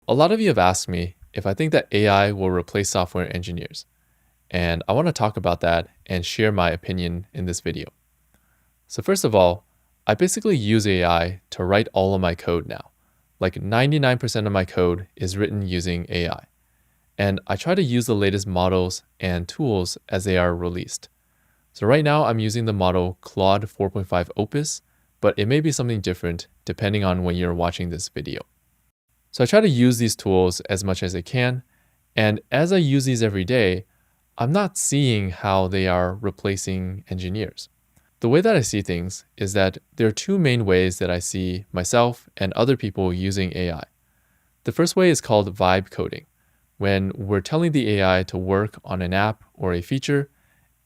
A lot of you have asked me if I think that AI will replace software engineers, and I want to talk about that and share my opinion in this video. So first of all, I basically use AI to write all of my code now. Like 99% of my code is written using AI. And I try to use the latest models and tools as they are released. So right now I'm using the model Claude 4.5 Opus, but it may be something different depending on when you're watching this video. So I try to use these tools as much as I can, and as I use these every day, I'm not seeing how they are replacing engineers. The way that I see things is that there are two main ways that I see myself and other people using AI. The first way is called vibe coding, when we're telling the AI to work on an app or a feature,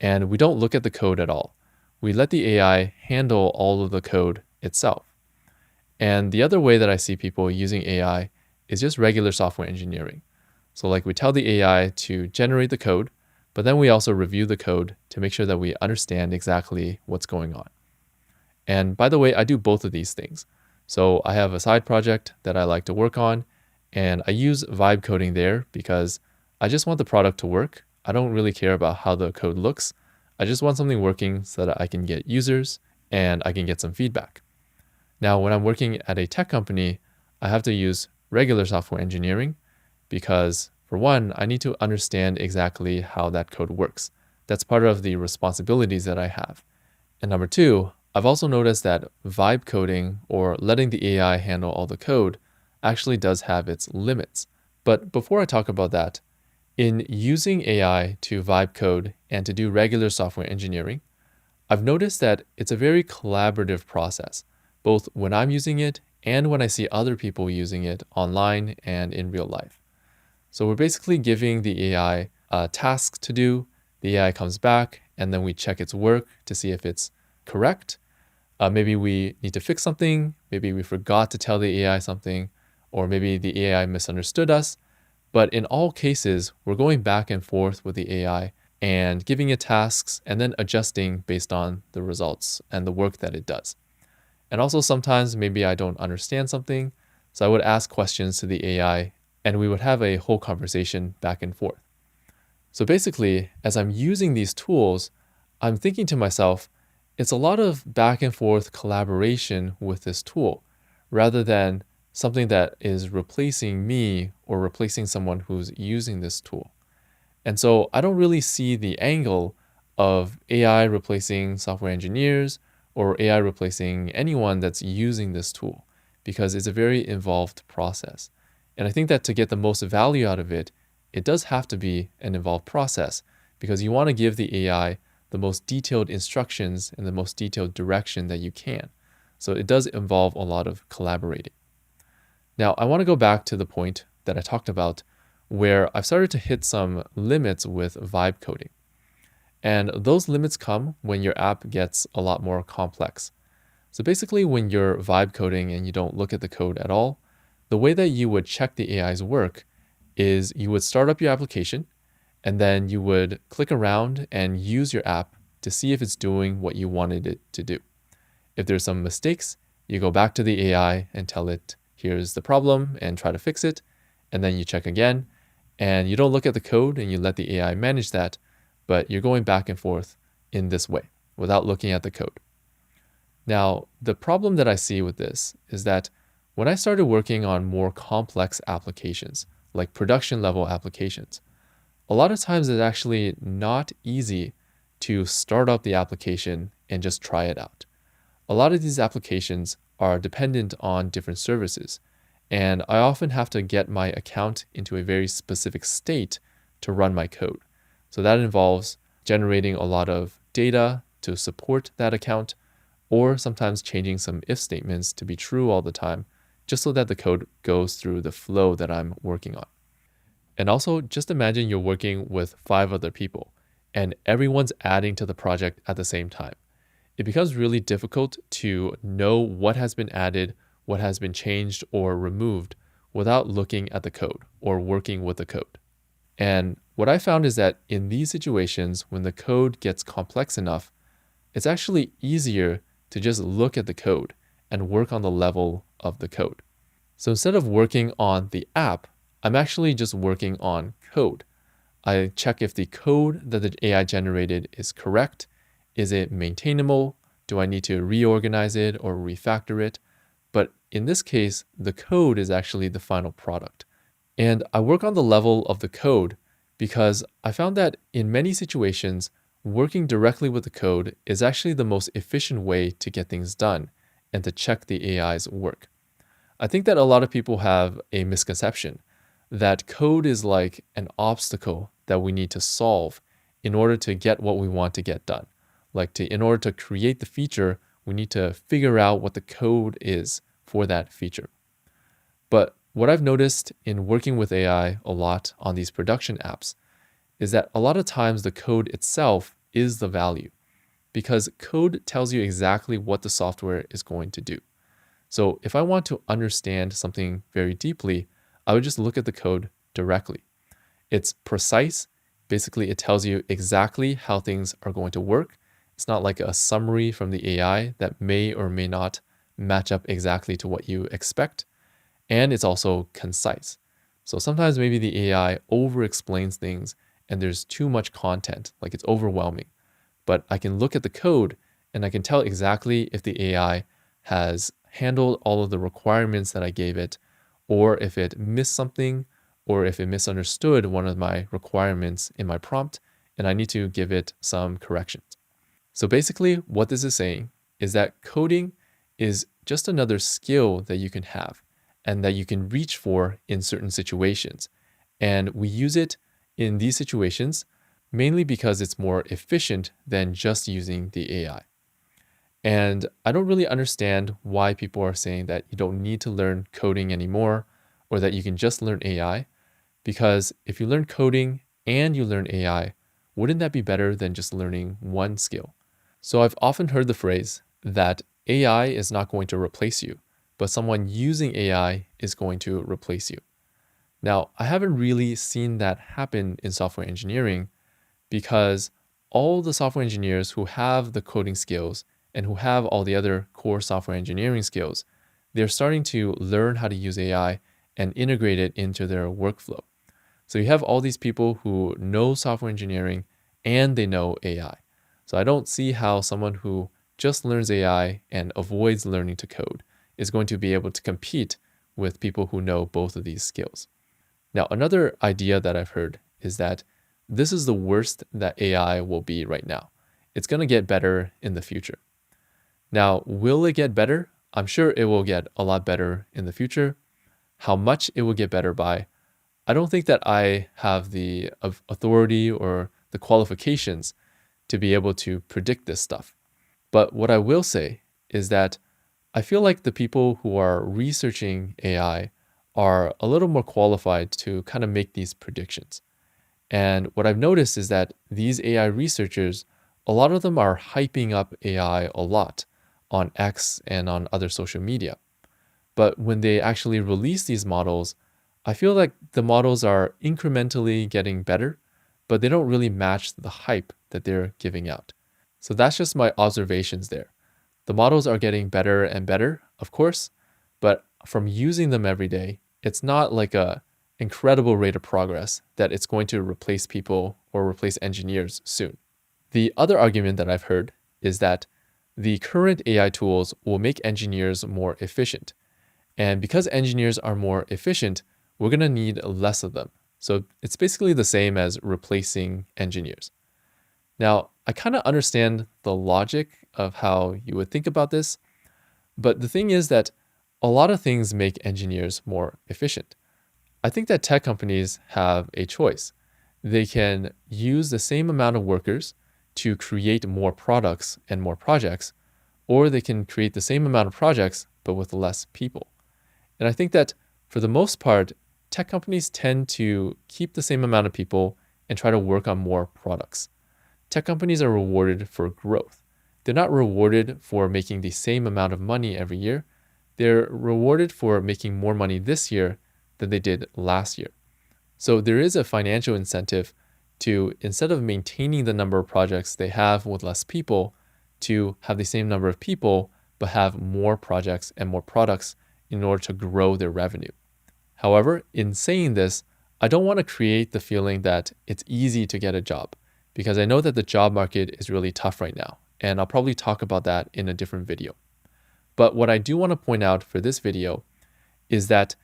and we don't look at the code at all. We let the AI handle all of the code itself. And the other way that I see people using AI is just regular software engineering. So like we tell the AI to generate the code, but then we also review the code to make sure that we understand exactly what's going on. And by the way, I do both of these things. So I have a side project that I like to work on, and I use vibe coding there because I just want the product to work. I don't really care about how the code looks. I just want something working so that I can get users and I can get some feedback. Now, when I'm working at a tech company, I have to use regular software engineering because, for one, I need to understand exactly how that code works. That's part of the responsibilities that I have. And number two, I've also noticed that vibe coding, or letting the AI handle all the code, actually does have its limits. But before I talk about that, in using AI to vibe code and to do regular software engineering, I've noticed that it's a very collaborative process, both when I'm using it and when I see other people using it online and in real life. So we're basically giving the AI a task to do, the AI comes back, and then we check its work to see if it's correct. Maybe we need to fix something, maybe we forgot to tell the AI something, or maybe the AI misunderstood us. But in all cases, we're going back and forth with the AI and giving it tasks and then adjusting based on the results and the work that it does. And also sometimes maybe I don't understand something, so I would ask questions to the AI and we would have a whole conversation back and forth. So basically, as I'm using these tools, I'm thinking to myself, it's a lot of back and forth collaboration with this tool, rather than something that is replacing me or replacing someone who's using this tool. And so I don't really see the angle of AI replacing software engineers or AI replacing anyone that's using this tool, because it's a very involved process. And I think that to get the most value out of it, it does have to be an involved process, because you want to give the AI the most detailed instructions and the most detailed direction that you can. So it does involve a lot of collaborating. Now, I want to go back to the point that I talked about where I've started to hit some limits with vibe coding. And those limits come when your app gets a lot more complex. So basically, when you're vibe coding and you don't look at the code at all, the way that you would check the AI's work is you would start up your application, and then you would click around and use your app to see if it's doing what you wanted it to do. If there's some mistakes, you go back to the AI and tell it, here's the problem, and try to fix it. And then you check again, and you don't look at the code and you let the AI manage that, but you're going back and forth in this way without looking at the code. Now, the problem that I see with this is that when I started working on more complex applications, like production level applications, a lot of times it's actually not easy to start up the application and just try it out. A lot of these applications are dependent on different services, and I often have to get my account into a very specific state to run my code. So that involves generating a lot of data to support that account, or sometimes changing some if statements to be true all the time, just so that the code goes through the flow that I'm working on. And also, just imagine you're working with 5 other people, and everyone's adding to the project at the same time. It becomes really difficult to know what has been added, what has been changed or removed without looking at the code or working with the code. And what I found is that in these situations, when the code gets complex enough, it's actually easier to just look at the code and work on the level of the code. So instead of working on the app, I'm actually just working on code. I check if the code that the AI generated is correct. Is it maintainable? Do I need to reorganize it or refactor it? But in this case, the code is actually the final product. And I work on the level of the code because I found that in many situations, working directly with the code is actually the most efficient way to get things done and to check the AI's work. I think that a lot of people have a misconception that code is like an obstacle that we need to solve in order to get what we want to get done. In order to create the feature, we need to figure out what the code is for that feature. But what I've noticed in working with AI a lot on these production apps is that a lot of times the code itself is the value, because code tells you exactly what the software is going to do. So if I want to understand something very deeply, I would just look at the code directly. It's precise. Basically, it tells you exactly how things are going to work. It's not like a summary from the AI that may or may not match up exactly to what you expect. And it's also concise. So sometimes maybe the AI over-explains things and there's too much content, like it's overwhelming. But I can look at the code and I can tell exactly if the AI has handled all of the requirements that I gave it, or if it missed something, or if it misunderstood one of my requirements in my prompt, and I need to give it some corrections. So basically, what this is saying is that coding is just another skill that you can have and that you can reach for in certain situations. And we use it in these situations mainly because it's more efficient than just using the AI. And I don't really understand why people are saying that you don't need to learn coding anymore or that you can just learn AI. Because if you learn coding and you learn AI, wouldn't that be better than just learning one skill? So I've often heard the phrase that AI is not going to replace you, but someone using AI is going to replace you. Now, I haven't really seen that happen in software engineering because all the software engineers who have the coding skills and who have all the other core software engineering skills, they're starting to learn how to use AI and integrate it into their workflow. So you have all these people who know software engineering and they know AI. So I don't see how someone who just learns AI and avoids learning to code is going to be able to compete with people who know both of these skills. Now, another idea that I've heard is that this is the worst that AI will be right now. It's going to get better in the future. Now, will it get better? I'm sure it will get a lot better in the future. How much it will get better by, I don't think that I have the authority or the qualifications to be able to predict this stuff. But what I will say is that I feel like the people who are researching AI are a little more qualified to kind of make these predictions. And what I've noticed is that these AI researchers, a lot of them are hyping up AI a lot on X and on other social media. But when they actually release these models, I feel like the models are incrementally getting better, but they don't really match the hype that they're giving out. So that's just my observations there. The models are getting better and better, of course, but from using them every day, it's not like a incredible rate of progress that it's going to replace people or replace engineers soon. The other argument that I've heard is that the current AI tools will make engineers more efficient. And because engineers are more efficient, we're going to need less of them. So it's basically the same as replacing engineers. Now, I kind of understand the logic of how you would think about this, but the thing is that a lot of things make engineers more efficient. I think that tech companies have a choice. They can use the same amount of workers to create more products and more projects, or they can create the same amount of projects but with less people. And I think that for the most part, tech companies tend to keep the same amount of people and try to work on more products. Tech companies are rewarded for growth. They're not rewarded for making the same amount of money every year. They're rewarded for making more money this year than they did last year. So there is a financial incentive to, instead of maintaining the number of projects they have with less people, to have the same number of people, but have more projects and more products in order to grow their revenue. However, in saying this, I don't want to create the feeling that it's easy to get a job, because I know that the job market is really tough right now, and I'll probably talk about that in a different video. But what I do want to point out for this video is that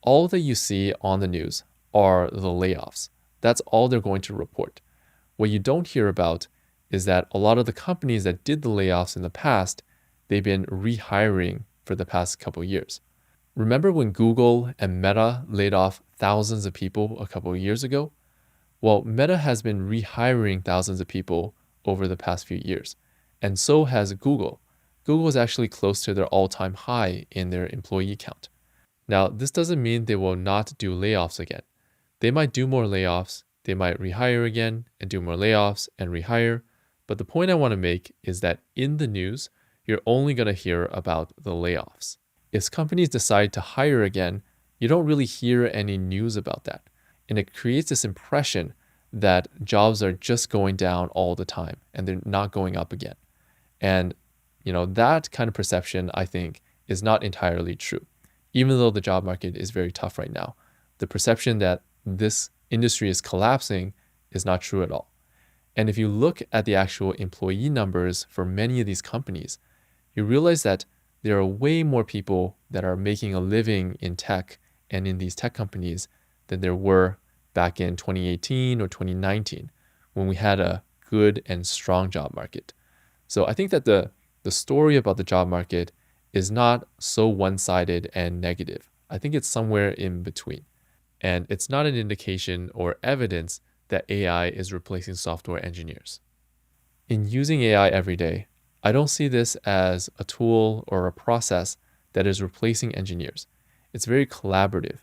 all that you see on the news are the layoffs. That's all they're going to report. What you don't hear about is that a lot of the companies that did the layoffs in the past, they've been rehiring for the past couple of years. Remember when Google and Meta laid off thousands of people a couple of years ago? Well, Meta has been rehiring thousands of people over the past few years, and so has Google. Google is actually close to their all-time high in their employee count. Now, this doesn't mean they will not do layoffs again. They might do more layoffs, they might rehire again and do more layoffs and rehire, but the point I want to make is that in the news, you're only going to hear about the layoffs. If companies decide to hire again, you don't really hear any news about that. And it creates this impression that jobs are just going down all the time and they're not going up again. And that kind of perception, I think, is not entirely true. Even though the job market is very tough right now, the perception that this industry is collapsing is not true at all. And if you look at the actual employee numbers for many of these companies, you realize that there are way more people that are making a living in tech and in these tech companies than there were back in 2018 or 2019 when we had a good and strong job market. So I think that the story about the job market is not so one-sided and negative. I think it's somewhere in between. And it's not an indication or evidence that AI is replacing software engineers. In using AI every day, I don't see this as a tool or a process that is replacing engineers. It's very collaborative,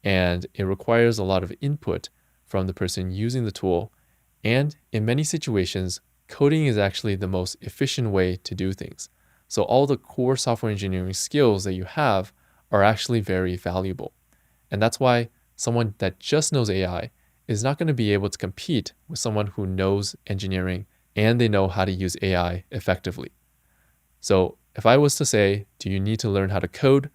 and it requires a lot of input from the person using the tool. And in many situations, coding is actually the most efficient way to do things. So all the core software engineering skills that you have are actually very valuable. And that's why someone that just knows AI is not going to be able to compete with someone who knows engineering and they know how to use AI effectively. So if I was to say, do you need to learn how to code?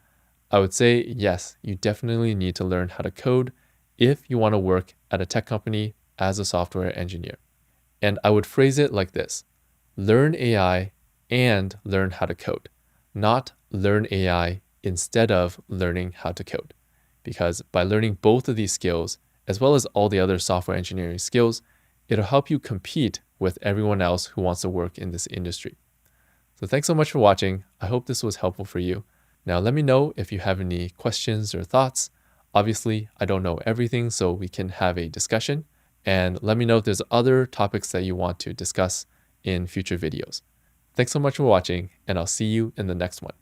I would say, yes, you definitely need to learn how to code if you want to work at a tech company as a software engineer. And I would phrase it like this: learn AI and learn how to code, not learn AI instead of learning how to code. Because by learning both of these skills, as well as all the other software engineering skills, it'll help you compete with everyone else who wants to work in this industry. So thanks so much for watching. I hope this was helpful for you. Now let me know if you have any questions or thoughts. Obviously, I don't know everything, so we can have a discussion. And let me know if there's other topics that you want to discuss in future videos. Thanks so much for watching, and I'll see you in the next one.